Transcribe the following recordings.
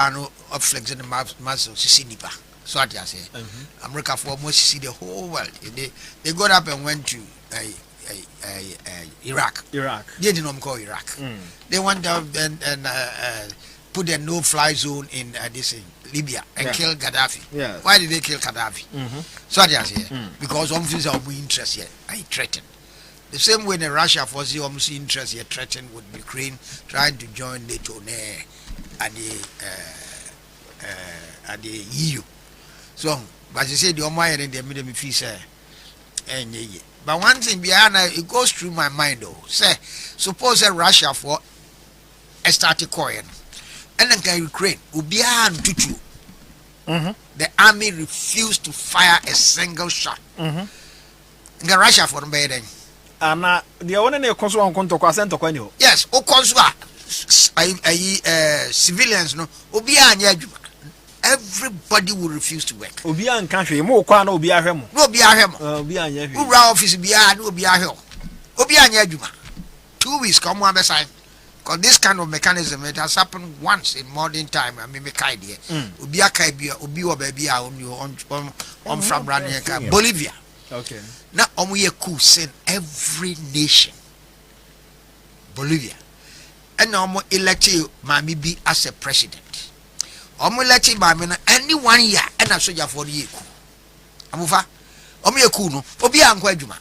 ano of flexing the muscle see nipa. So what I say. America for almost see the whole world. They got up and went to Iraq. They did not call Iraq. They went down and put a no-fly zone in this Libya and kill Gaddafi. Yes. Why did they kill Gaddafi? So what I say. Because one things are interested. I threaten. The same way in Russia for the almost interest here threatened with Ukraine trying to join NATO at the EU. So, but you say the Omaya and the middle fees, but one thing behind it goes through my mind though. Say, suppose Russia for a started coin, and then Ukraine will be to the army refused to fire a single shot. Russia for the and the one in the consul on Conto Quasento Quenio. Yes, o consular civilians no Obia Nyajuma. Everybody will refuse to work. Obia country, more quan Obia Hemo. No be a hem. Obia office be a no be a hill. Obia Nyajuma. 2 weeks come one beside. Because this kind of mechanism it has happened once in modern time. I mean, make idea. Obia Kaibia, Obio baby on from running Bolivia. Okay. Now, we are cool send every nation. Bolivia. And now, we elect you, Mammy, be as a president. Elect Mammy, any 1 year, and a soldier for the year. Amufa, Kuno, Obia and Quajuma.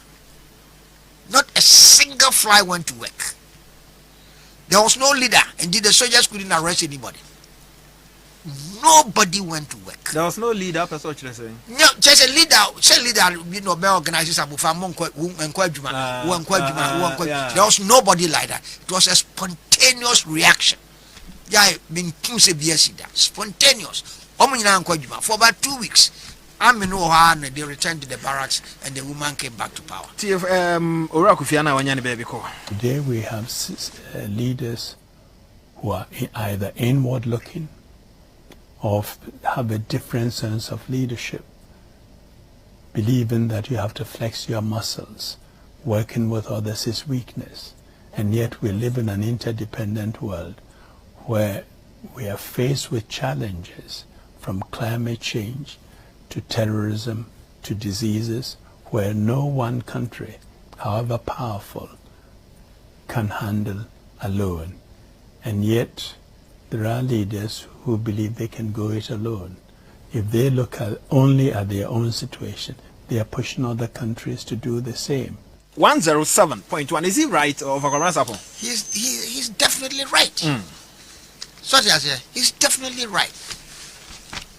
Not a single fly went to work. There was no leader, indeed, the soldiers couldn't arrest anybody. Nobody went to work. There was no leader, that's what you're saying. No, just a leader, you know, organizers and there was nobody like that. It was a spontaneous reaction. Yeah, being spontaneous. For about 2 weeks, they returned to the barracks and the woman came back to power. Today we have leaders who are either inward looking or have a different sense of leadership, believing that you have to flex your muscles, working with others is weakness. And yet we live in an interdependent world where we are faced with challenges from climate change to terrorism to diseases where no one country, however powerful, can handle alone. And yet there are leaders who believe they can go it alone. If they look only at their own situation, they are pushing other countries to do the same. 107.1, is he right or He's definitely right. So he's definitely right.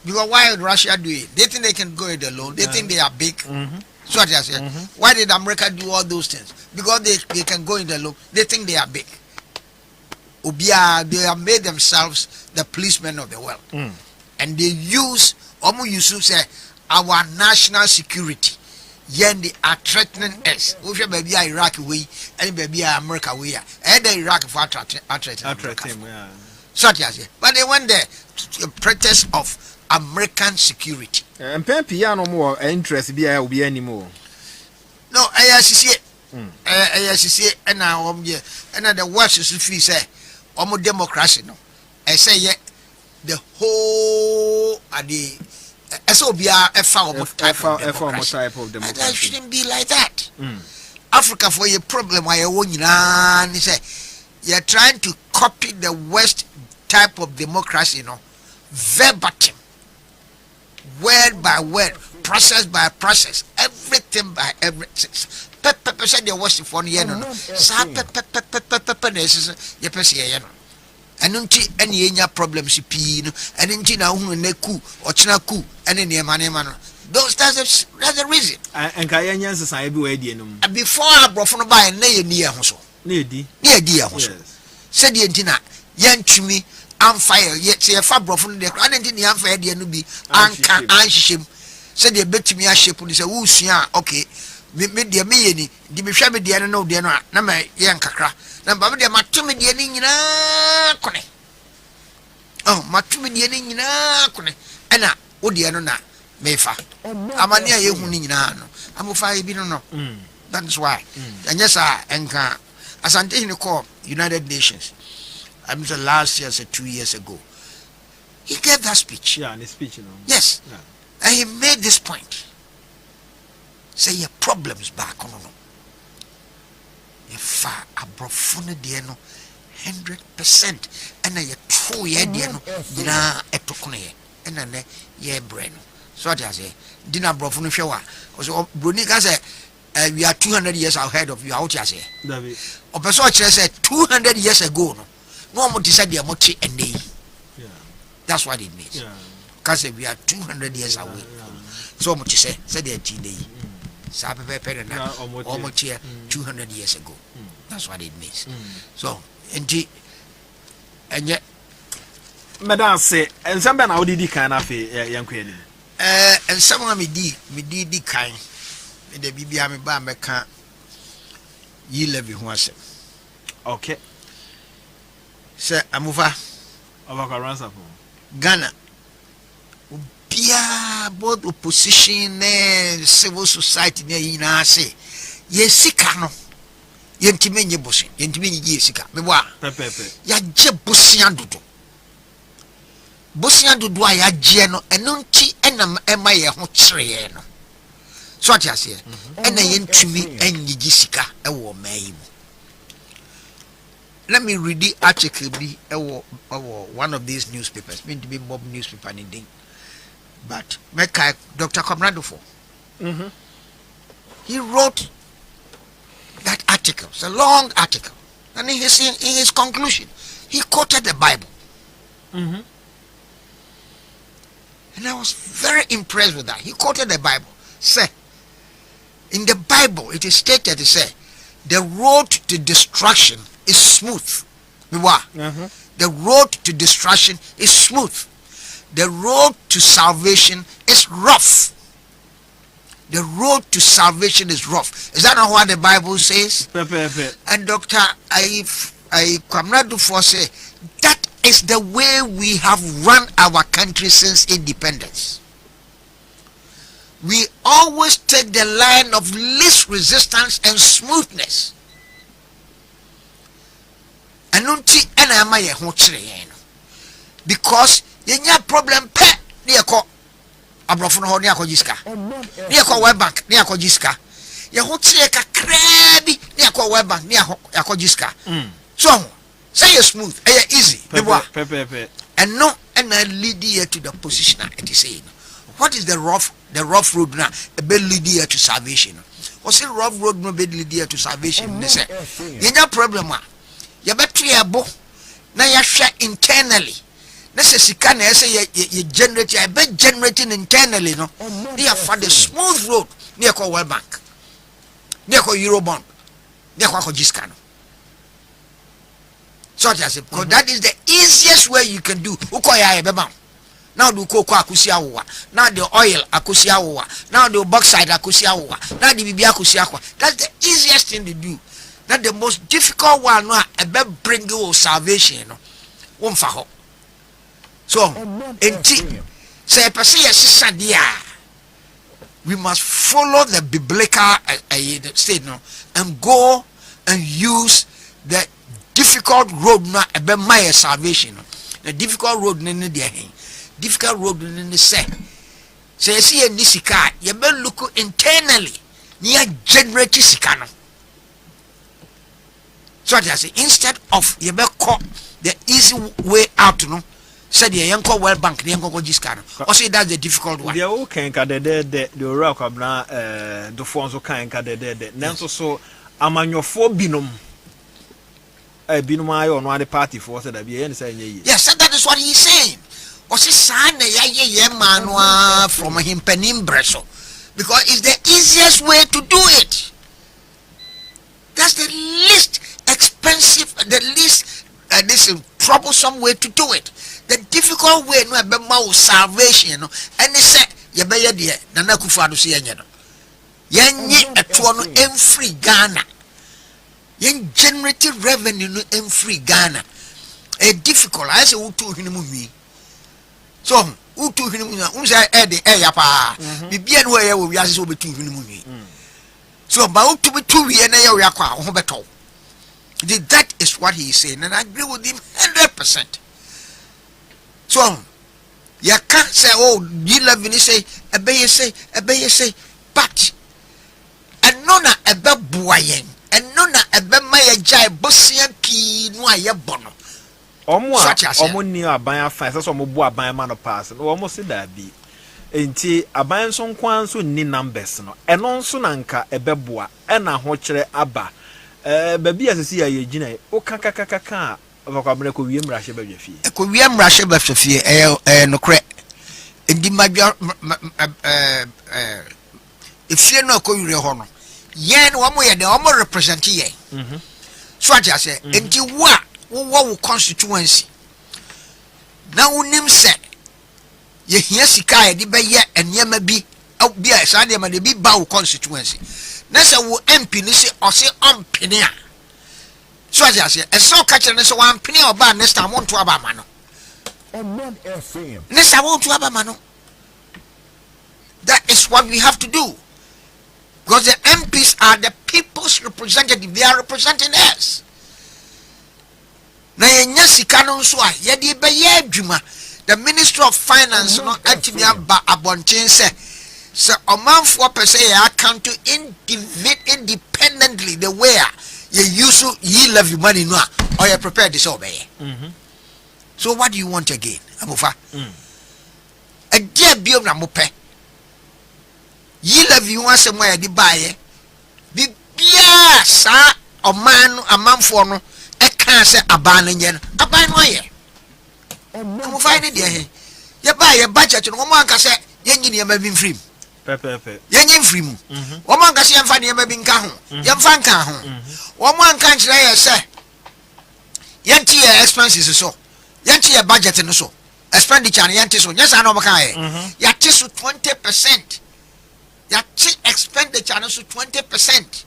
Because why would Russia do it? They think they can go it alone. They think they are big. So why did America do all those things? Because they can go it alone. They think they are big. They have made themselves the policemen of the world. And they use our national security. Yen they are threatening us. We should be Iraq way and be America way. And the Iraq for threatening. But they went there to protest of American security. And piano more interest be anymore. No, AICC and now and the worst is if you say democracy no. I say the whole the SOBR type of democracy. That shouldn't be like that. Africa for your problem why you say you're trying to copy the West type of democracy, verbatim, word by word, process by process, everything by everything. Pepe said the worst for the end. And any problems and or chinaku and any man. Those that's the reason. And Kayans society before I brought from by near Hoso. Near dear Hoso. Said the antenna, yan to me, I'm fire, yet say a fabro from the cranny unfair dear nubi, and can I shim. Said they bet to me a ship when he said, okay. Made the me, the Bishabi Diana no Diana, Nama Yankakra, Namba de Matumi Diana Cone. Oh, Matumi Diana Cone, Anna, Odiana, Mefa. Amania Yunino, I'm a fire bino. That's why. And yes, I enca as I'm taking the call, United Nations. I'm the last year, 2 years ago. He gave that speech. Yeah, in his speech, Yes. Yeah. And he made this point. Say your problems back on no. If abrofone de no 100% and you true ye de no na etokone ye and na ye brain. So what I say, dinner abrofone hwe wa. So broni ka say we are 200 years ahead of you out here say. David. Opeso kire say 200 years ago no mo decide de mo chi ene. Yeah. That's what it means. Yeah. Because we are 200 years away. So much say the tea. Sabe na almost here 200 years ago. That's what it means. So and yet Madam say and some na odidi kan afi yanko ni. And some me di kind. The bibia me ba meka yi levi ho asem. Okay. Say amufa Abaka ransa for Ghana. Both opposition and civil society na say yesika no yentime nye bosi yentime nye yesika mebwa pepepe ya je bosia dodo a ya je no eno nti enam ema ye ho kyere no so ati ase ena yentumi enye sika ewo mayi mu. Let me read the article be one of these newspapers mean to be mob newspaper anything. But Dr. Comrado for he wrote that article. It's a long article, and in his conclusion, he quoted the Bible, and I was very impressed with that. He quoted the Bible. Say, in the Bible, it is stated to say, the road to destruction is smooth. The road to destruction is smooth. The road to salvation is rough. The road to salvation is rough. Is that not what the Bible says? And Dr. I Comrade for say that is the way we have run our country since independence. We always take the line of least resistance and smoothness. And because yenya problem pe ne yako abrofo no ho ne akojiska ne yako web bank ne akojiska ye ho kire kakra bi ne yako web bank ne akojiska so say you smooth easy pepe and no and lead you to the position it is saying what is the rough road now be lead you to salvation or say rough road no be lead you to salvation ne say yenya problem a ye betu ebo na ya hwe internally. Necessary na say you generate I bet generating internally no near for the smooth road near call World Bank near call Eurobond near call Giscano. So because that is the easiest way you can do ukoya ebeba now do cocoa akusia wa now the oil akusia wa now the bauxite akusia wa now the bibia akusia kwa. That's the easiest thing to do. That the most difficult one no ebe bring you salvation no wonfa ho. So, say we must follow the biblical statement and go and use the difficult road na ebe my salvation. The difficult road na difficult road na say see any sika you be look internally near generate sika no. So I say instead of you be call the easy way out no. Said the Yanko World Bank, the Yanko Giscano. Or say that's the difficult one. The old can the rock of the phones of kind the Nanso so amanyo binum a binumai on one party for that be any saying yes, that is what he's saying. Or say sign a man from him penimbraso because it's the easiest way to do it. That's the least expensive, the least this troublesome way to do it. The difficult way no be ma salvation no and say ye be ye de Nana Akufo-Addo so yenye no yenye eto no emfree Ghana yen generate revenue no emfree Ghana a difficult I say utu hini mu wi so utu hini mu say e de e ya pa bibia no ye wo wi ase so betu hini mu wi so ba utu betu wi na ye wo yakwa ho beto. That is what he is saying and I agree with him 100%. So, ya can say oh ye love ni say ebe say but eno na ebe buayen eno na ebe maye jai bosia pi no aye bono omo ni aban afa so omo bu aban ma no pass no omo se da bi enti aban so nkwan so ni numbers no eno nso na nka ebe boa ena ho kire aba baby asesi ya ye gina o kakakaka abakwamre ko wiem rahye ba dwafie ko wiem rahye ba dwafie no kre ndi madwa efie no ko yure ho no yen wo mo ye de o mo represent ye so aja say ndi wo constituency na unim se ye hia sika ye de be ye enema bi bia sa de ma de bi ba wo constituency na se wo MP ni se o se ompene a so aja say e so ka kire ni se wan pene oba next time won to aba ma no Omanfm next time won to aba ma no. That is what we have to do. Because the MPs are the people's representative. They are representing us. Na yenya sika no so a ye de be ye adwuma. The Minister of Finance no atimi aba abonten se Omanfm per se account to independently the way you use ye levy money no or you prepare this obey. So what do you want again? Amofa. A dear biom na mope. Ye levy once more di baye. Bibia sa Omanfm no e kan se aban yen. Aban no ye. Mo find it there. Ye buy your budget no mo anka se ye nyini ye ma bi mfrim. Pepe. Ye nyi mfrim. Wo mo anka se ye mfa ne ye ma bi nka ho. Ye mfa nka ho. Wo mo anka nkyere ye se ye nti ye expenses so. Ye nti ye budget no so. Expenditure ne ye nti so. Yes ana mo kan ye. Ya ti so 20%. Ya ti expenditure no so 20%.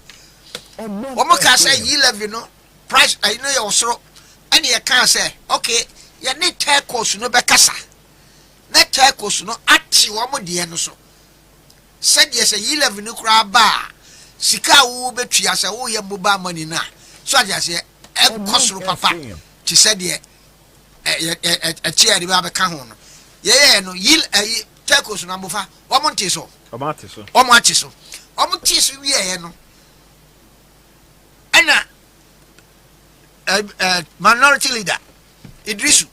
Wo mo ka say ye levy no price I know your so and ye can say okay ya ne take no be kasa na take no ati wo mo de no so said yes ye levy no kra ba sika wo betua say wo ye mobile money na so aja say e kosoro papa ti said ye tia de ba be ka ho no ye no ye take no ambofa wo mo nti so o ma ati so o mo ati so o mo ti so wie ye no ana minority leader Idrisu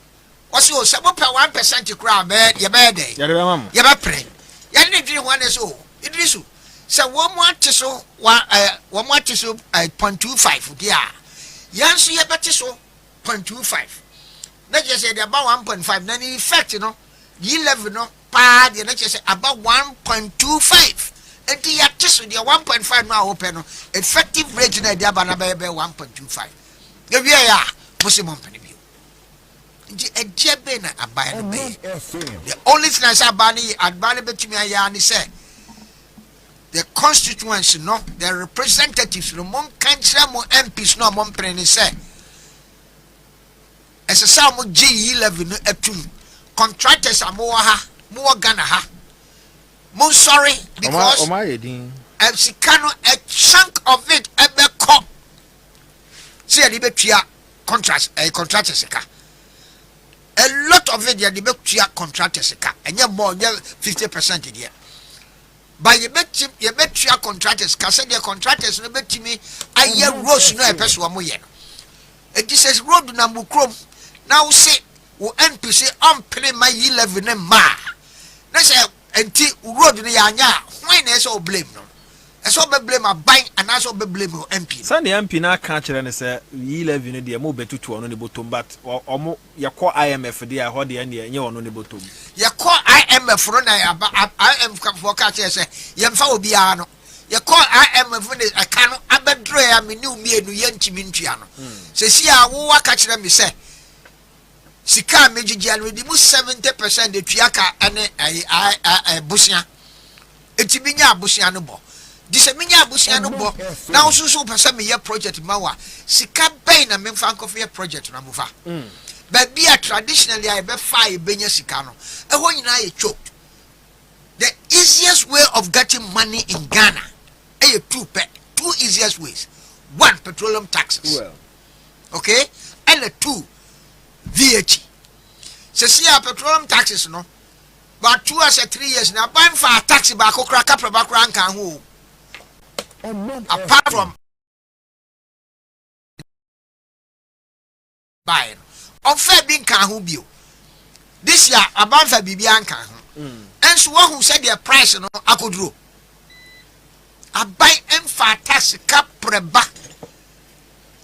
wasi o sabo pe 1% crowd be ye be dey ya de be mam ye be pre ya de dwene one so Idrisu se wo mo ate so wo mo ate so 0.25 dia yanso ye bete so 0.25 na je say dey about 1.5 na in effect no ye level no pa dey na je say about 1.25 enti ya teso dey 1.5 no a wo pe no effective rate na dey aba na be 1.25 ye wie ya muslim mpani bi nti ejebe na aban no be the only thing I say aban betimi aya ni say the constituency no the representatives no mon kantra mo MPs no mon preni say ese sa mo G11 no atum contractors amowa ha mo Ghana ha mo sorry because Sikano a chunk of it ebe ko see the betua contractors ka a lot of it the betua contractors ka enye more 50% there but you betua contractors ka say the contractors no betimi aye roads no e peso mo ye no it says road na mukrom now say wo MP say ompene my 11 ma na say enti road no ya anya when na say blame no so be blame a bank and also be blame MP. Send the MP na can chere ne say ye levy ne de mo betutu ono ne bottom but omo ye call IMF de a ho de ne nye ono ne bottom. Ye call IMF no na IMF for ka chere say ye mfa obi a no. Ye call IMF ne aka no abedro ya me ni umienu ye ntimi ntua no. Se si a wo aka chere me say sika mejiji anu di mu 70% de tuaka ane busia. Etibi nya busia no bo. Diseminya abusia no bo na osusu pese me ye project mawa sika ben na me mfa nkofe project na mofa but be a traditionally I be fire benya sika no e ho nyina ye choked. The easiest way of getting money in Ghana two easiest ways. One, petroleum taxes. Well, okay, and two, VAT. So see our petroleum taxes no but 2 years 3 years now ban for a taxi back okra kapra bakra nkan ho apart from buying on fair being kan ho bio this year aban fa bibia nkan ho and so who said their price no akoduro aban emfa taxi kapra ba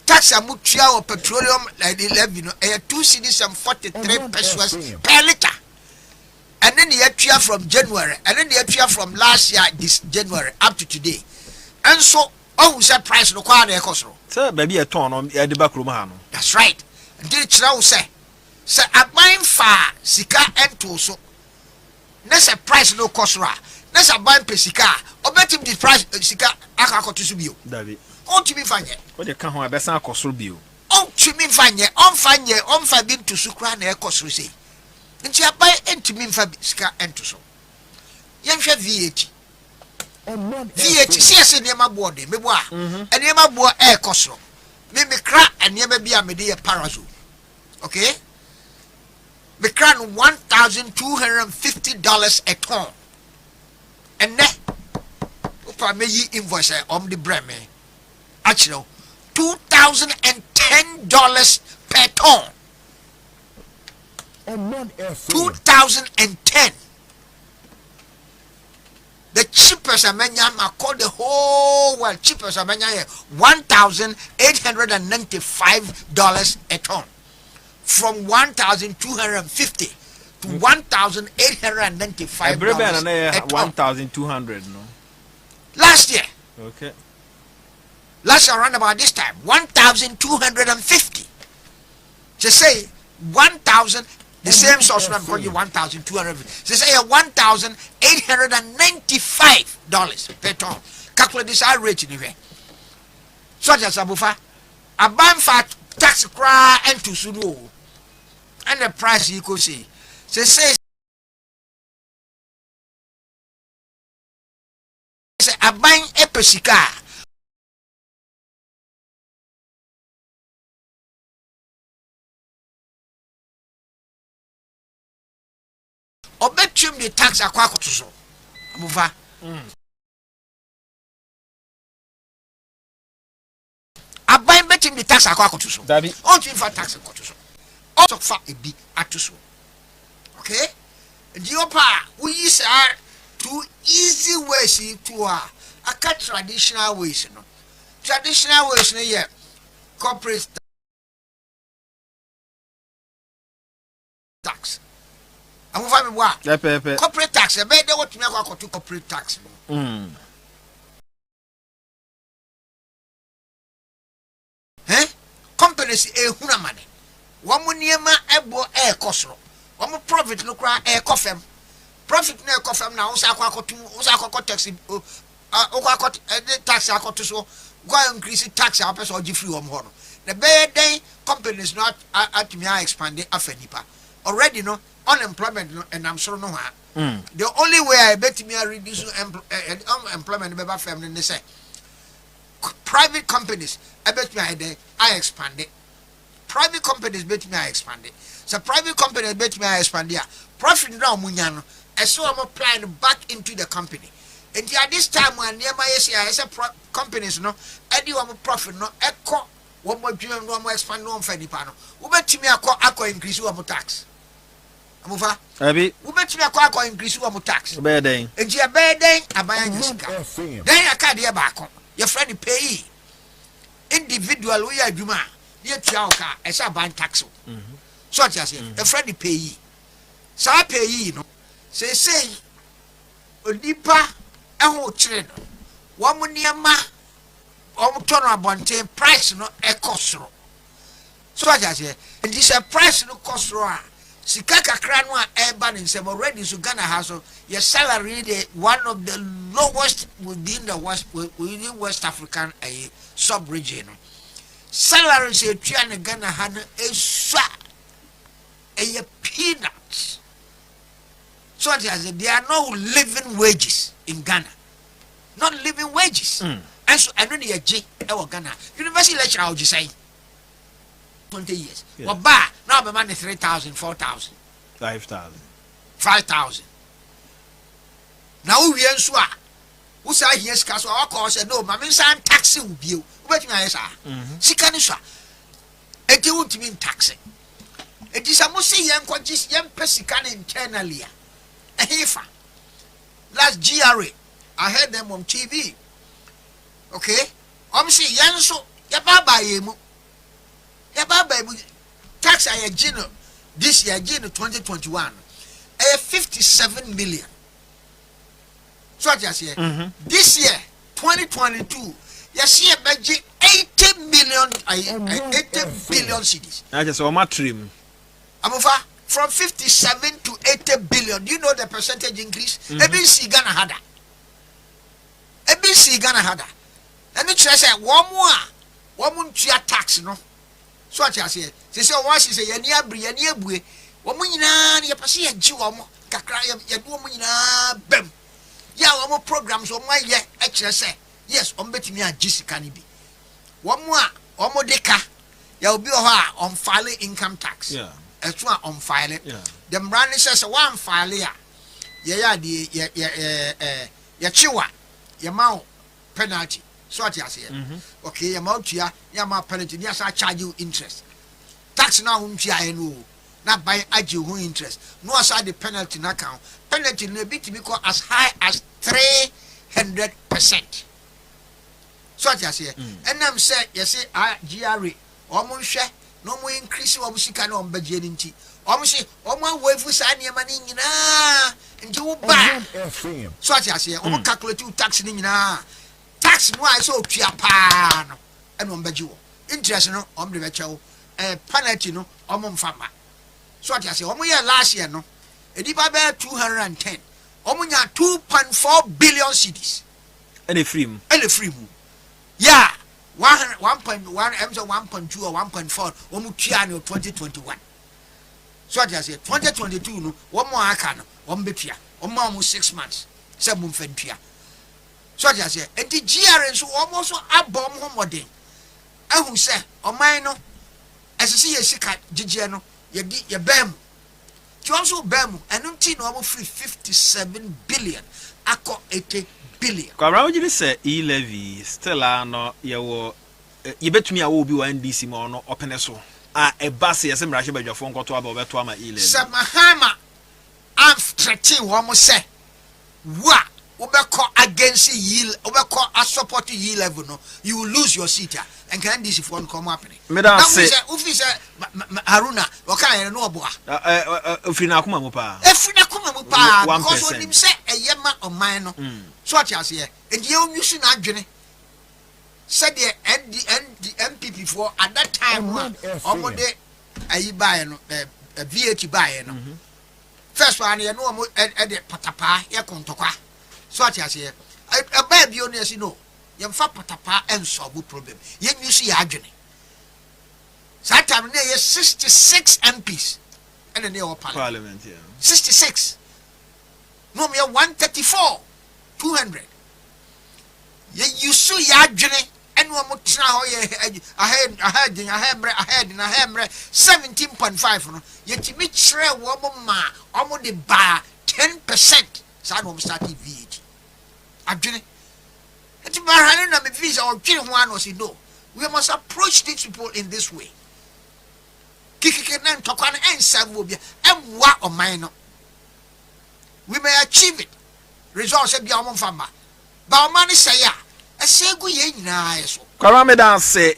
tax amutua or petroleum like 11 no 2 cedis and 43 pesos per liter. And then the year from January, and then the year from last year, this January up to today. And so, who said price no quite a cost. Sir, maybe a ton on the back room. That's right. Did it now say a buying far sika and toso. That's a price no cost. That's a buying pesika, or bet him the price sika akako to subio. David. Oh, to me fine. What you can't have a best cost review. Oh, to me fine. On fine to Sukran and cost say. Nti abai entimi mfa sika entoso yenhwe VAT CS niema board mebo a niema bo e kosoro me kra niema bia me de parazo okay me kra no $1,250 a ton and ne opa me yi invoice om the breme actually $2,010 per ton. 2010. The cheapest amenya call the whole world cheapest amenya $1,895 a ton. From 1,250 to $1,895 a ton. 1,200 no. Last year. Okay. Last year around about this time 1,250. Just say 1,000. The same source I'm calling you 1,200. They say $1,895 per ton. Calculate this rate anyway. Such as Abufa, a ban fat tax cry and to Sudo. And the price you could see. They say a buying a pesika. Obetum the tax akwakoto so abufa aban betim the tax akwakoto so dabi on to for tax akwakoto so also fa ebi atoso okay the opa we use are two easy ways to aka traditional ways no yeah corporate tax. Corporate tax, a better what to make corporate tax. Companies a huna money. One near ebo air costro. One profit no cry air coffee. Profit near coffee now, Osaka tax, tax I got to so go increase tax our person or free or more. The bad day companies not at me expanding afenipa. Already no unemployment and I'm sure no the only way I bet me I reduce unemployment by family they say private companies I bet me I expand it. Private companies bet me I expand it. So private companies bet me I expand it. Profit now munyano and so I'm applying back into the company. And at this time when nearby I say companies no any one profit no echo one more dream no more expand no fedi pano. We bet me I increase one more tax. Amufa abi we bet me I increase one more tax. Bad day. And you bad day abaya nyesika. Then I can't hear back your friend pay individual we are juma near Tiauka as a bank tax. So I say a friend pay so I pay no say odipa eho kire no wo mo niema o mo tono abonten price no e kosoro so I say and this a price no kosoro a sika kakra no a e ba nsem already so Ghana has your salary the one of the lowest within the West African sub region salary say tua ne Ghana ha no esua e peanuts. So I said, there are no living wages in Ghana. Not living wages. And so I don't need a J or Ghana. University lecturer, I would just say 20 years. Well, now my money 3,000, 4,000, 5,000. 5,000. na wo wie nso a wo sa hia sika so a call say no ma me san tax wo bio wo betumi aye sa sika ni so enti wo ntimi tax enti sa mo se yen kwagis yen pesika na internally a ehefa last GRA I heard them on TV okay say yen so ya baba yemu tax I gino this year gino 2021 57 million. So what you say? This year 2022 you see a budget 80 million 80 billion cedis. I just saw my trim. Amofa from 57 to 80 billion. Do you know the percentage increase? ABC Ghana had that. ABC Ghana had that. And it says one more tax no. So what you say? They say once you say you near bue. Woman ya pasi ya ji womo kakra ya du womo nyina bem ya womo programs womo ye e kire se yes womo betimi agi sika ni bi womo a womo deka ya obi ho a on file income tax eto a on file the brand says one file ya ya de ya chiwa ya ma penalty so what you say okay ya ma tua ya ma penalty ya sa charge you interest tax na hun tua enu not by who interest. No aside the penalty na count. Penalty no be to be called as high as 300%. So what you say? And I'm say you say GRA omo hwe no mo increase omo sika na omo budget nti. Omo say omo wave sa ne ma ni nyina nti wo ba. So what you say? Omo calculate tax ni nyina. Tax no I so tua pa no. And omo budget wo. Interest no omo de be chew. Penalty no omo mfama. So what you say? Omo year last year no. Ediba be 210. Omo nya 2.4 billion cedis. Any free. Yeah. 1.1 1.2 or 1.4 omo tua no 2021. So what you say? 2022 no one more aka no omo betua. Omo 6 months. Say mum fentua. So what you say? And the GRN so omo so abom ho modern. Ehun say oman no esisi yesika gigye no ye bam you also bam and until no free 57 billion ako 80 billion kwara wo gidi say e-levy still no ye wo ye betumi a wo bi wa NDC mo no opene so e base ye se mrahye badwafo nkoto aba obeto ama e-levy samahama am threaten wo mo say wa obeko against yield obeko support yield level no you will lose your seat and can this if one come up me da say ufi say Haruna okan no oboa ofina akoma mu pa because when him say eyema oman no so what you say and you use na adwene said the MPP for at that time omode ayi bae no VAT bae no first one you know e de patapa ye kontokwa so what you say a baby on you know you fa patapa and solve problem you see adwene that time there is 66 MPs and then they all parliament 66 no me 134 200 you see adwene and one more try ahead 17.5 no yet me try one ma almost the bar 10% so I don't start VAT adwene eti barhane na me visa or twin ho ano si no we must approach these people in this way kikike na ntokwa na ensavu bia emwa oman no we may achieve it results bia omfama ba oman say ya esegu ye nyina yeso kwara me da say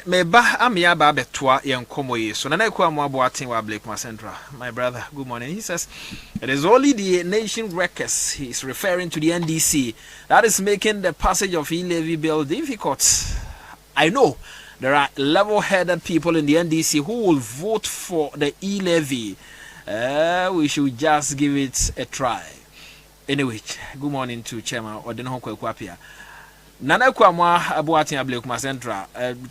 me ba amia ba betoa ye nkomo ye so na na ekwa mo aboaten wa Blake Central my brother good morning he says it is only the nation workers he is referring to the NDC that is making the passage of e-levy bill difficult. I know there are level-headed people in the NDC who will vote for the e-levy. We should just give it a try. Anyway, good morning to Chairman Odeno Kwakwapia. Nana Kwamwa Abuatin Ablekuma Central.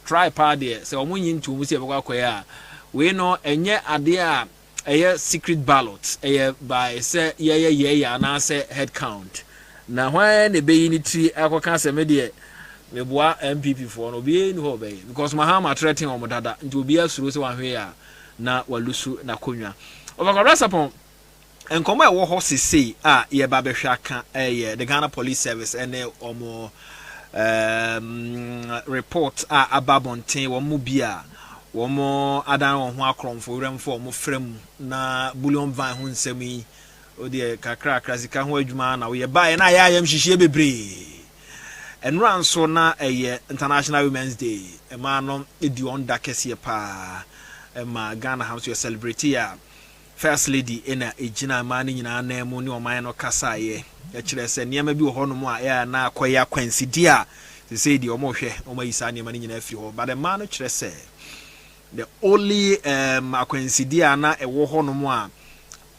Try party. So omunyi ntu musi abakwa we know enye ade a secret ballot by say yeah and say head count. Na when the be unity akwaka se me de meboa MPP for no be ni ho be because Mahama threatening omodada nti obi asuro se wan hwe ya na walusu na konwa. Obakwa sapon and come out what say ye babeshaka the Ghana Police Service and omo report ababonten wo mu bia wo mo adan wo ho akromfo remfo mo frem na bullion van ho nsemi o de kakra krasika ho adwuma na wo ye bae na ya yam hihie bebre enran so na International Women's Day e ma no edi on da kese pa e ma Ghana House you celebrate ya First Lady ena ejina ma ni nyina na emu ni oman no kasa ye ya kire se niam bi wo ho no mu a na akoya kwansidi a se say di omo hwe omo yisa niam ni nyina afi ho but the man no kire se the only akwansidi a na ewo ho no mu a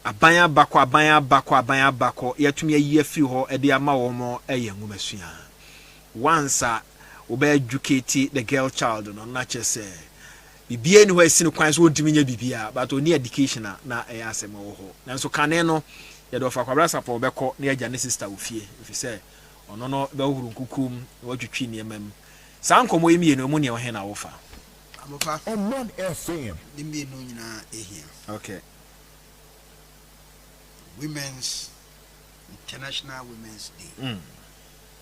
abanya bako yatumi ayi afi ho e de ama wo mo eye ngumasua once we be educate the girl child no na kire se bibia ni ho asini kwan so odimi nya bibia but oni education na asem wo ho nanso kane no ye do fa kwabra support beko na agya ne sister ofie if say ono no be huru nkukum watwitwi ne mam sankomo yemie no mu ne wo he na wo fa amofa Omanfm dimie no nyina ehia okay International Women's Day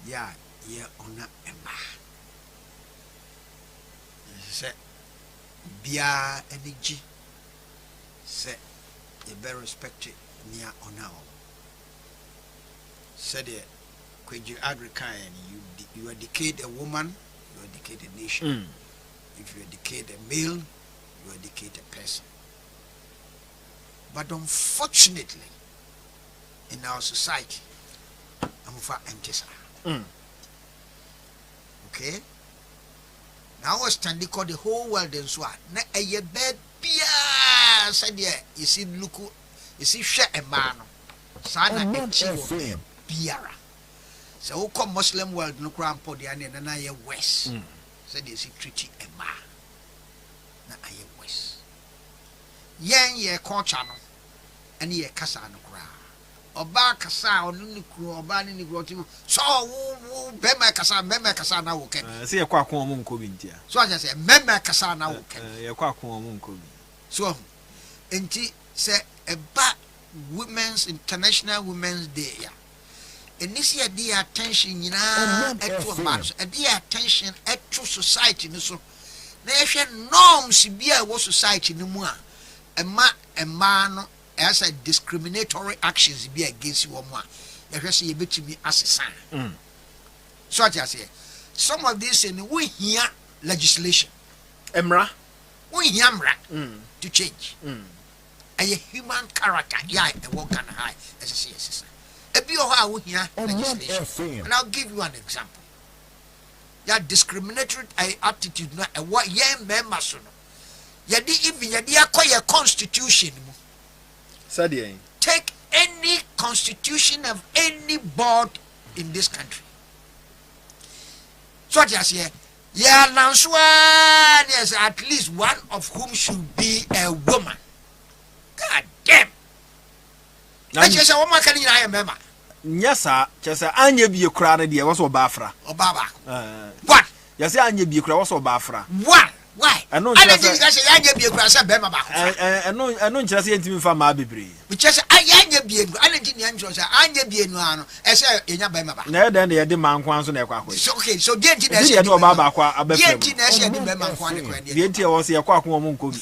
yeah ona emba se bia energy se you better respect it near or now said it could you agricane you educate a woman you educate a nation if you educate a male you educate a person but unfortunately in our society I'm for empty okay now was standing called the whole world and so na a bed bia said yeah you see look you see share a man sana Omanfm biara so come Muslim world no kram po dia na ye west said you see treaty a man na aye west yen ye culture no and ye kasa no kra oba kasa onu ni kru oba ni kru ti so wo be ma kasa na wo ken se ye kwa akon mo nko bi ntia so I just say me kasa na wo ken ye kwa akon mo nko bi so enti say eba International Women's Day ya enisi ya di attention nyina eto matters e di attention eto society ni so na ye hwe norms bia wo society ni mu a ema no as a discriminatory actions be against you one you say you betimi asesa so I just say some of this in we hear legislation emra we hear to change a human character yeah a work and high as I say a be how we hear legislation and I'll give you an example yeah discriminatory attitude na a what yeah member so no yeah di even yeah acquire constitution take any constitution of any board in this country. So what I say, yeah, now there's at least one of whom should be a woman. God damn. Now you say, woman can I remember? Yes, sir. Just say, Anya be a crowd, dear, was Obafra. Obaba. What? Yes, Anya be a crowd, was Obafra. What? Why? I know. I don't think I say I be a grass and bema back. I know just anything from my baby. Which is I be a I don't think I be a no, I say in your bema back. Now then, they demand once on a quack. Okay, so didn't you know about a baby? The idea was a quack woman could.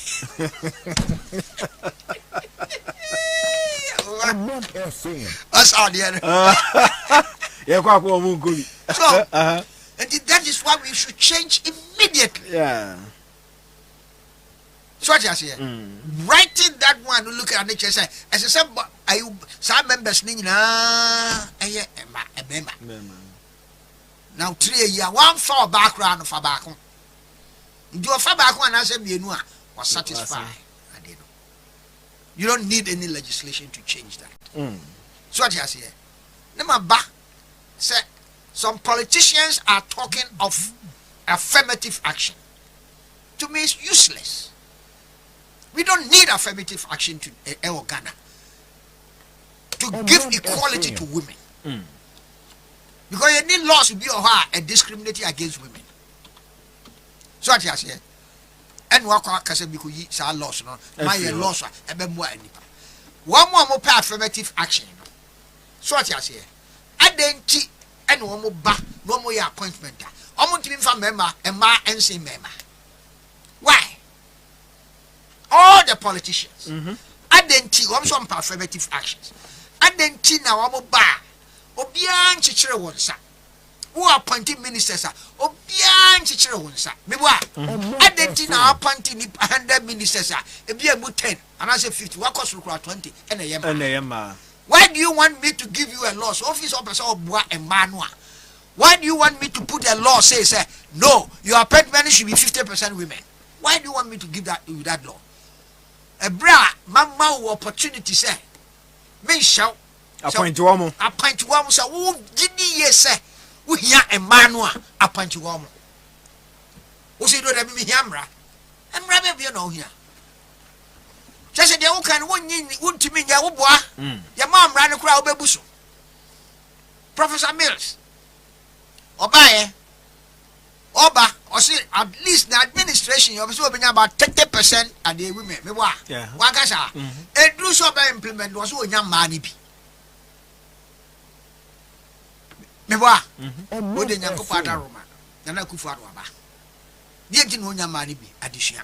Us all the other. Yeah, quack woman could. So, and that is why we should change immediately. Yeah. So what I say, writing that one, look at nature, say, as I said, some members need a member. Now 3 years, 1 for background of a back. Do a far back one as a was satisfied. I didn't. You don't need any legislation to change that. So what I say, number back, say, some politicians are talking of affirmative action. To me, it's useless. We don't need affirmative action to Ghana to give equality to women. Because you need laws to be a discriminating against women. So what I say, and what I say because laws, no, my laws are a bit more. one more affirmative action. So what you say? Adenti and one more ba no more appointment. Almost even from member and ma and say member. Why? All the politicians. Adenti one some affirmative actions. Adenti na one more ba. Obian chichere wonsa. Who appointing ministers are Obian chichere wonsa. Mewa. Adenti na appointing 100 ministers are. Ebia mu 10 and I say 50. What cost 20 and a yema. Why do you want me to give you a law? So office officer of bois and manua. Why do you want me to put a law say no, your appointment should be 50% women? Why do you want me to give that law? A bra mama opportunity say me shout appoint woman so who did ye say we hear a manua appoint woman. Who say do that me hamra? And rabbi be no here. Just say you can won to me ya wo boa. Your mom ran a crowd bebusu. Professor Mills. Oba or see at least the administration you also been about 30% at the women. Me wa. Wakasa. A do so by implement was so young money be. Me wa. Wo de nyanko pata Roma. Na kufu ado aba. Die nti no young money be addition.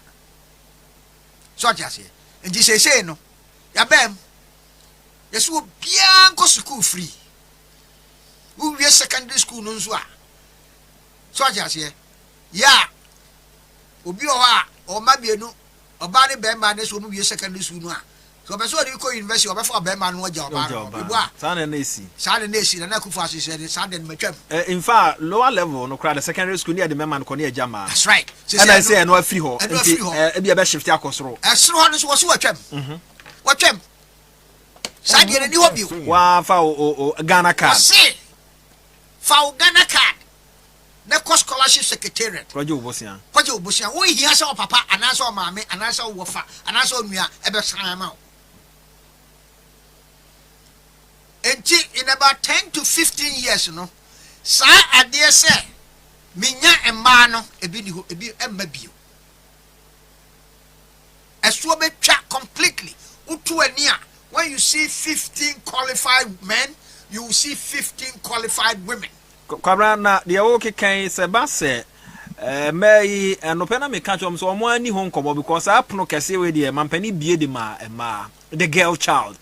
So just say and this say no. Ya bem. Yesu bianco school free. Who we secondary school no so a. So just say ya obi o ha o ma bienu oba ne be ma ne so mu we secondary school no a. So be so dey go university oba for be ma no agya oba. Ibu sa na esi. Sa na esi na kufu asese sa de matwam. In fact lower level no crowd the secondary school near the man ko ne agya ma. That's right. And I say no free ho. E be shift akosoro. Esro no so wo so watwam. Watwam. Sa de ni ho bio. Wa fa o Ghana card. See. Fa Ghana card. Na scholarship secretariat. Kwajo Obosia. We hear so papa anasa o maame anasa o wofa anasa onua e be san ma. In about 10 to 15 years no. Sa ade say minya emma no ebi ni ho ebi emma bio. Esuo be twa completely. Utu ani a when you see 15 qualified men, you will see 15 qualified women. Kwabra na de wo kekan se ba se mai enope na me ka chom so omo ani ho nkomo because apono kese we de mampani bie de ma the girl child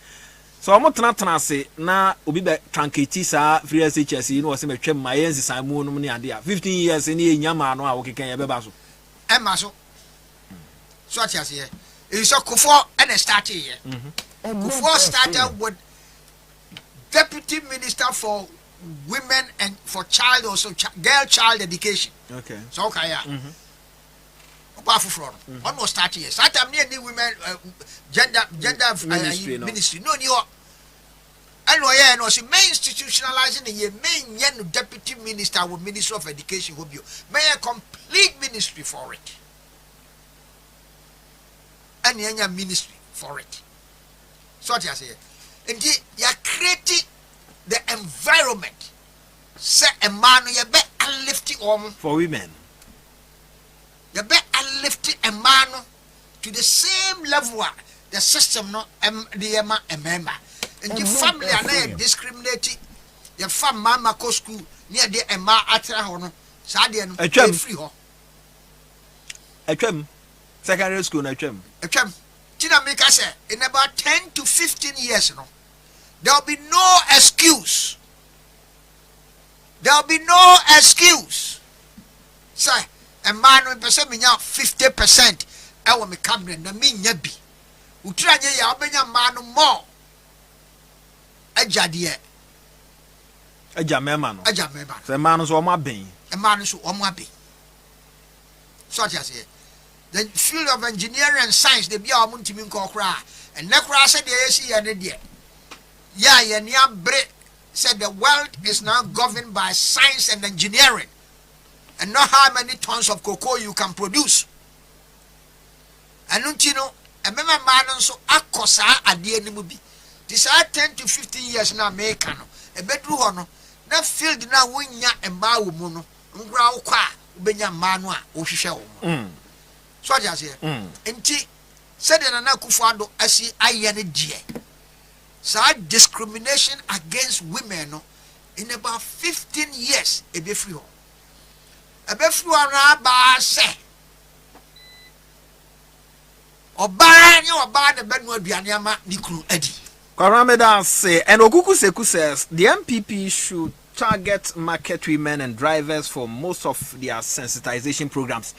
so omo tena se na obi be tranketi sa free SHS no wo se metwem ma yensi san mu no ne ade a 15 years ni enya ma no a wo kekan ye be ba so emma so so atiase ye is so kufo and start here kufo started with deputy minister for women and for child also girl child education. Okay. So okay yeah. Powerful fraud. Almost 30 years. That time near women gender ministry. No new. And yeah, no. She may institutionalizing the main yen deputy minister with Minister of Education will be may a complete ministry for it. And yen ministry for it. So what you say? And you creating the environment say a man you be uplifting for women. You be uplifting a man to the same level the system no the member and the family are not discriminating your fam mama go school near the emma atra ho no sa de no free ho atwam secondary school na atwam tina make say in about 10 to 15 years no there will be no excuse. There will be no excuse. Say, a man will be 50%. I will be coming. Na me nyabi. Utranye ya obenya man more. Ajadie. Ajamema no. Ajamema. Se man so omo ben. A man so omo ben. So what you say? The field of engineering and science they be a muntimi nko kra. And na kra say dey see ya ne dey. Yeah, said the world is now governed by science and engineering and not how many tons of cocoa you can produce. And you know, a member man so akosa adie ni mubi. This are 10 to 15 years now make no. A bedroom hono. Na field na winya emba wo mu no. Ngura wo kwa ubenya manu a wo hwehwe wo. So just here. Enti said na Kufuado asi aye ne die. So discrimination against women no, in about 15 years e be free ho. E be free na ba se. Oba ni oba de be no aduane ama ni kunu adi. Kwarameda say, and Okuku Seku says the MPP should target market women and drivers for most of their sensitization programs,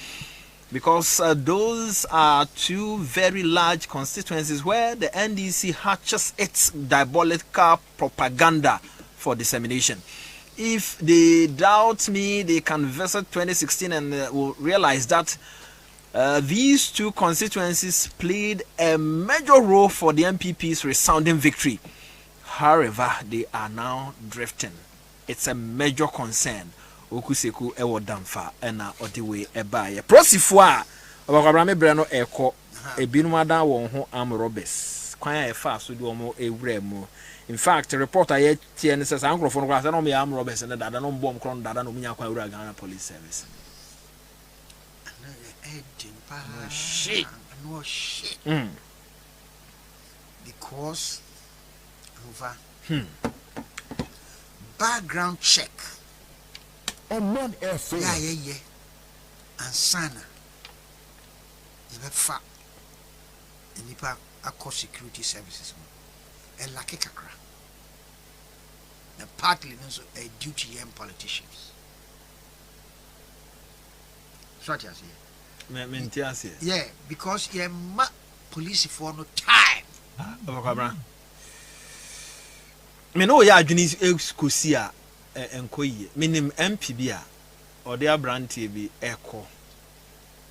because those are two very large constituencies where the NDC hatches its diabolical propaganda for dissemination. If they doubt me, they can visit 2016 and will realize that these two constituencies played a major role for the MPP's resounding victory. However, they are now drifting. It's a major concern. Okuseku ewo damfa ena odiwe ebaye. Prosifwa abakwabra brano eko ebinu ada won ho am robbers. Kwan ya efa so di omo ewura mu. In fact, reporter ye tie ne says ankrofo no kwase no me am robbers ne dada no mbom kron dada no munya kwan ewura Ghana police service. No shit. No shit. Because over background check. Omanfm. Yeah. And sana. Fa. Nipa akọ security services. And like kakra. The partly also a duty and politicians. So what you say? Yeah, because you ma police for no time. Abakabra. Me no ya adwini exkosia enkoyi. Minim MPB a or their brand bi echo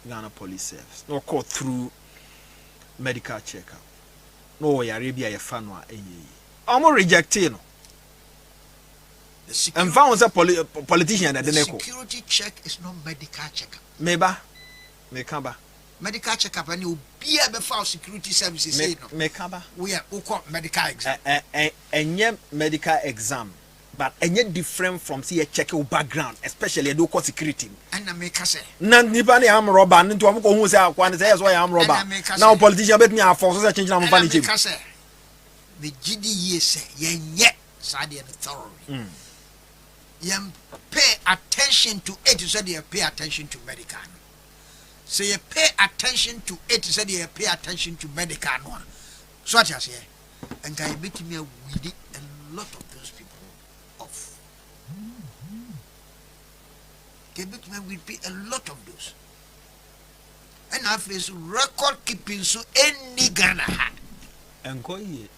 Ghana police service. No call through medical checkup. No yare bia ye fa no a eyi. Omo reject no. And found a politician that the security check is not medical checkup. Meba. Mekaba. Medical checkup and you be a file security services say no. Mekaba. We are medical exam. Enye medical exam, but enye different from see a check your background, especially a do security. And I make say. Nan nipa ne am robber nto am ko hu say akwa say yes why am robber. Now politician bet me a force say change na mo fani chim. The GDE say yenye sade and thoroughly. Yem pay attention to it, you said you pay attention to medical. So you pay attention to it, you said you pay attention to medical one. So what you say? And I bet me with a lot of those people off. They bet me will be a lot of those. And I face record keeping so any Ghana had. And go ye.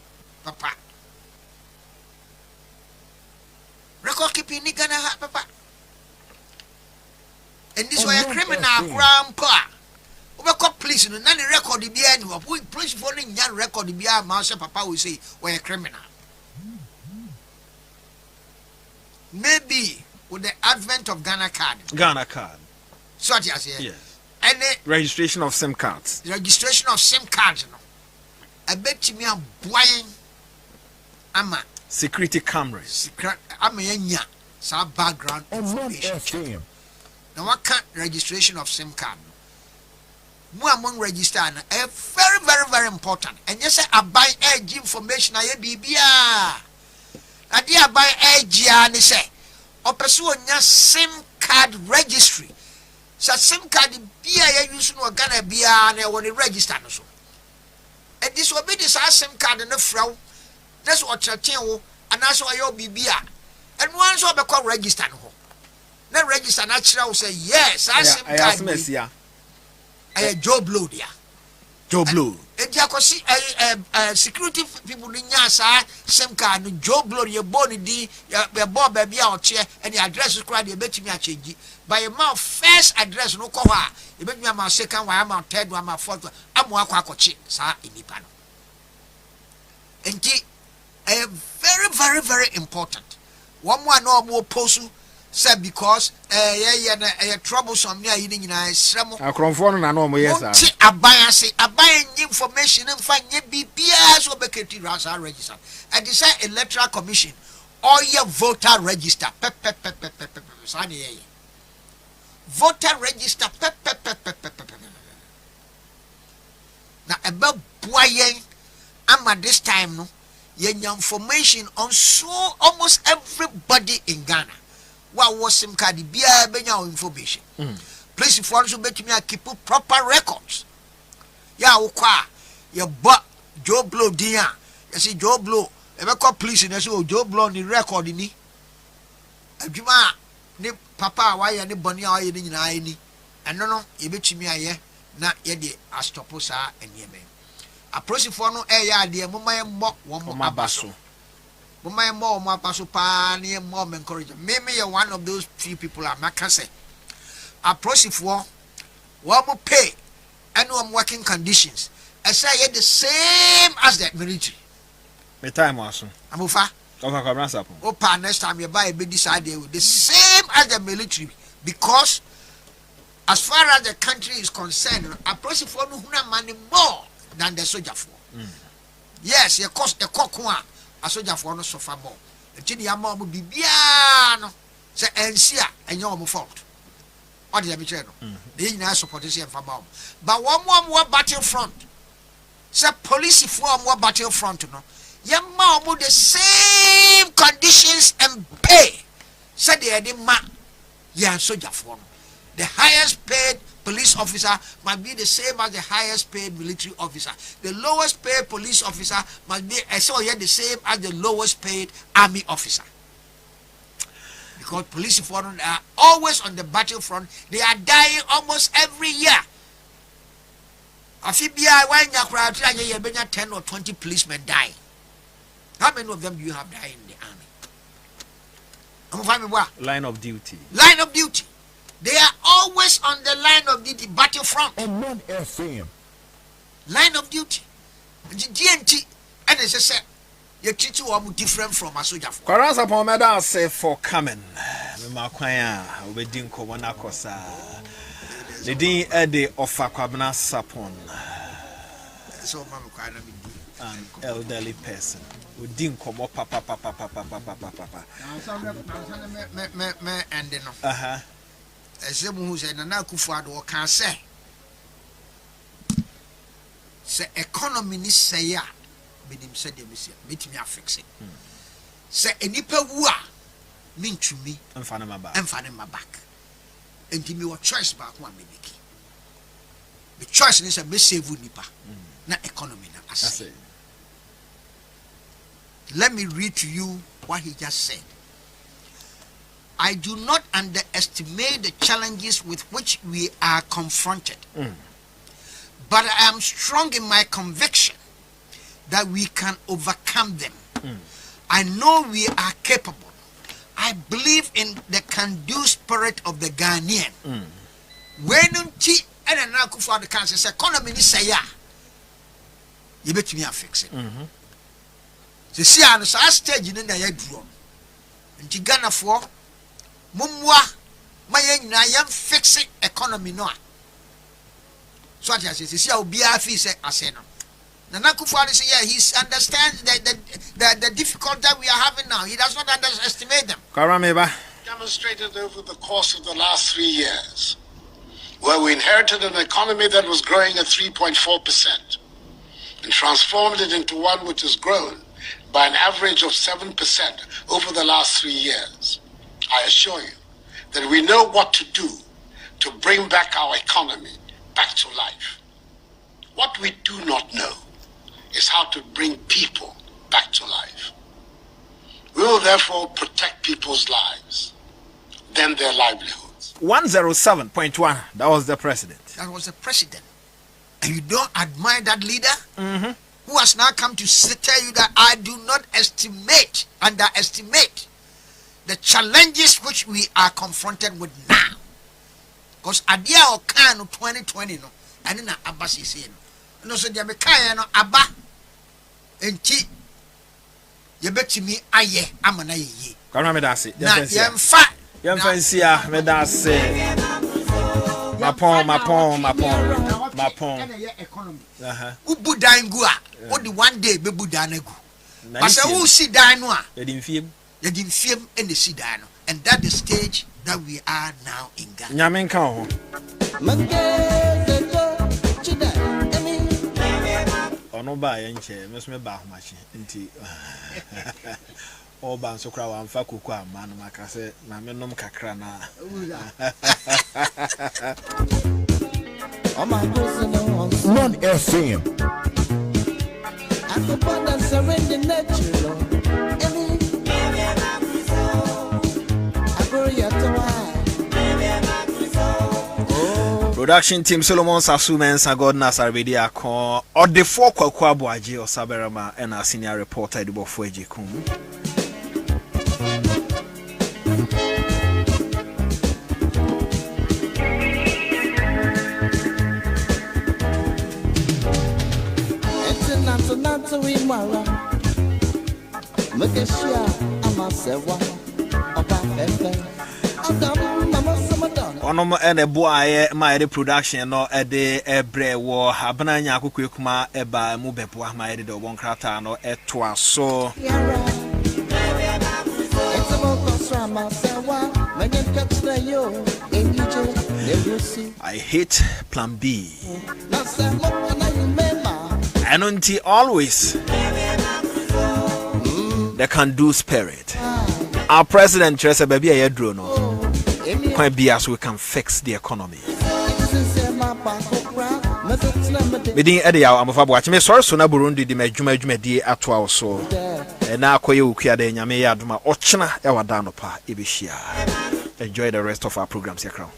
Papa. Record keeping in Ghana hat, papa. And this way a criminal grandpa. We got police no none record the beer no. We police for no nyan record the beer master papa will say we a criminal. Maybe with the advent of Ghana card. So what you say? Yes. And registration of SIM cards. Registration of SIM cards no. I bet you me a buying ama security cameras. I'm a some background information. Now what kind registration of SIM card? More among register a very, very, very important. And yes, I buy edge information. I BBA. I dear buy edge and say, or pursue a SIM card registry. So SIM card be a use no Ghana be and when it register so. And this will be this SIM card in the front. That's what you're telling, and that's why you'll be beer. And once I become register, then register natural say, yes, I SIM card. I Joe Blow there. Joe Blow. And you security people in Yasa, SIM card, Joe Blow, your body, your bob baby out chair, and the address is cried, you bet me a change. By a mouth, first address, no coha. You bet me a second, why I'm out, third, one, my fourth, I'm one quack, sir, in the panel. And very, very, very important. One more no more posu said because troublesome near eating in a slam. A conform and no more yes. A buyer say a buying information and find ye BPS or Becketti Rasa register. And decide electoral commission or your voter register. Voter register. Now about buying. I'm at this time no. information on so almost everybody in Ghana. What was SIM card? Be information. Police for also bet me keep proper records. Ya ukwa ya but Joe Blow dia. You see Joe Blow. Ever call police and say Joe Blow ni record ni. Adwuma ni papa wa ya ni boni a ye ni nyina ni. Eno no ye betumi aye na ye de astopo saa eneme. Approach for no ya de moma mo wo mo abaso. Moma mo mo abaso pa ni mo encourage. Me one of those few people are maka say. Approach for wo mo pay and wo working conditions. I say ye the same as the military. Me time also. Amufa. Opa next time you buy a baby side the same as the military because as far as the country is concerned, approach for no money more than the soldier for. Yes, you cost the cock one, a soldier for no suffer more. The Chini Ammo would be piano, say Ensia and your fault. What did I be channel? They didn't support this for mom. But one more battlefront. Say police for more battlefront, no. Your mom with the same conditions and pay. Said they had ma yeah soldier for. The highest paid police officer must be the same as the highest paid military officer. The lowest paid police officer must be the same as the lowest paid army officer. Because police force are always on the battlefront. They are dying almost every year. Afibia when you crowd 10 or 20 policemen dying. How many of them do you have died in the army? Line of duty. Line of duty. They are always on the line of duty, battlefront. Omanfm. Line of duty. The GNT, and as I said, you treat you different from a soldier. Quarans upon Meda say for coming. Maquaya, wedding Komonakosa. The Dean Eddie of Aquabna Sapon. So, an elderly person. We didn't come up, papa. And then, as someone who said, Nana Kufuado can say, economy is say, ya, but him said, meet me, I fix it. Say, a nipper woo mean to me, and find my back. And give me what choice back one minute. The choice is a message, nipa, not economy. I say. Let me read to you what he just said. I do not underestimate the challenges with which we are confronted, but I am strong in my conviction that we can overcome them. I know we are capable. I believe in the can-do spirit of the Ghanaian. When and another for the cancer economy say ya, you bet me I fix it. The see an stage in the head and Ghana for Mumwa, my young fixing economy no. So I say, see how be a fee say Aseno. Nanakufa say, yeah, he understands the difficulty that we are having now. He does not underestimate them. Karameba demonstrated over the course of the last 3 years, where we inherited an economy that was growing at 3.4% and transformed it into one which has grown by an average of 7% over the last 3 years. I assure you that we know what to do to bring back our economy back to life. What we do not know is how to bring people back to life. We will therefore protect people's lives, then their livelihoods. 107.1, that was the president. That was the president. And you don't admire that leader? Who has now come to tell you that I do not underestimate the challenges which we are confronted with now. Because Adia or Kano 2020 no, and then Abbas is here. No, so the American Abba and T. You bet me, aye, I'm an aye. Karamedasi, Young fancy, Medasi. Mapon. Ubu Dangua, what the one day be Budanego. But I will see Danoa. You didn't film in the Sidano, and that's the stage that we are now in Ghana. ono ba ye nche me so me ba ahomache nti all ban so kra wa mfa koku ama no maka se na me nom kakra na Omanfm. Production team Solomon Sasu Mensa God Nasar Bediako or the four Kwabuaji or Saberama and our senior reporter Edibo Fueji Kum. Onom ene boaye ma de production no ede ebre wo habana nya akukwe kuma eba mu beboa ma de obon krata no etoa so I hate plan B and until always the can do spirit. Our president Teresa baby a yedro no quite be as we can fix the economy. Meeting Eddie, I'm of watching me source on a Burundi, the Majuma di at our soul. And now Koyukia de Yame Yaduma, Ochina, Ewadanopa, Ibishia. Enjoy the rest of our programs, your crown.